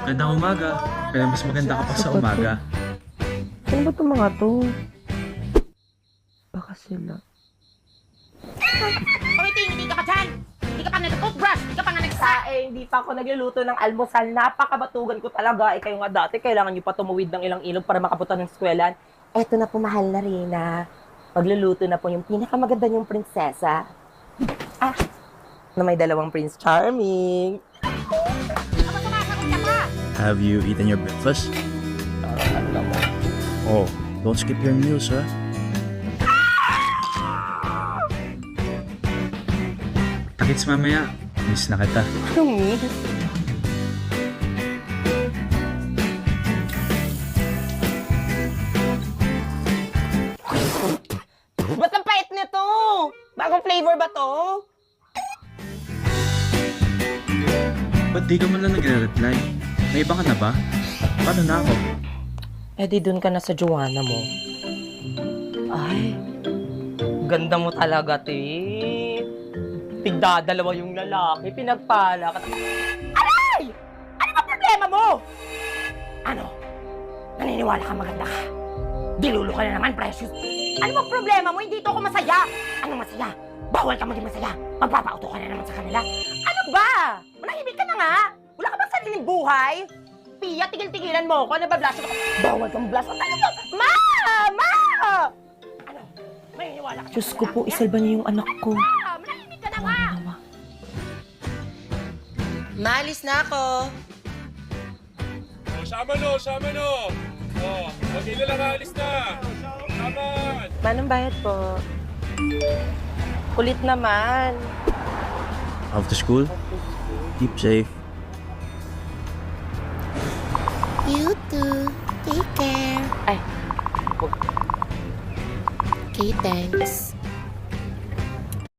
Magandang umaga. Pero mas maganda ka pa sa umaga. Sino ba itong mga to? Baka sila. Pamiting, hindi ka pa dyan! Hindi ka pa nag-toothbrush! Hindi ka pa nga Hindi pa ako nagluluto ng almusal. Napakabatugan ko talaga. Kayo nga dati, kailangan nyo pa tumuwid ng ilang ilog para makapunta ng eskwelahan. Eto na po, mahal na Rina. Magluluto na po yung pinakamaganda niyong prinsesa. Na may dalawang Prince Charming. Aba, sumasagot ka pa! Have you eaten your breakfast? Oh, don't skip your meals, ha? Takits mamaya. Miss na kita. Ba't ang pait nito? Bagong flavor ba to? Ba't di ka man lang nagre-reply? May iba ka na ba? Paano na ako? Di dun ka na sa Joanna mo. Ay, ganda mo talaga, te. Tigdadalawa yung lalaki, pinagpala ka. Aray! Ano ba problema mo? Ano? Naniniwala ka maganda ka? Dilulo ka na naman, Precious. Ano ba problema mo? Hindi to ako masaya. Anong masaya? Bawal ka maging masaya. Magpapauto ka na naman sa kanila. Ano ba? Manahimik ka na nga. Wala ka bang sariling buhay? Pia, tigil-tigilan mo ako. Nabablash ako. Bawal kang blush. Ano ba? Ma! Ma! Ano? Maniniwala ka? Diyos ko po, isalba niyo yung anak ko. Manahimik ka na nga! Malis na ako. Oh, sama no. Oh, mag-ila lang alis na. Saman. Manong bayad po. Kulit naman. Off to school? Keep safe. You too. Take care. Ay. Okay, thanks.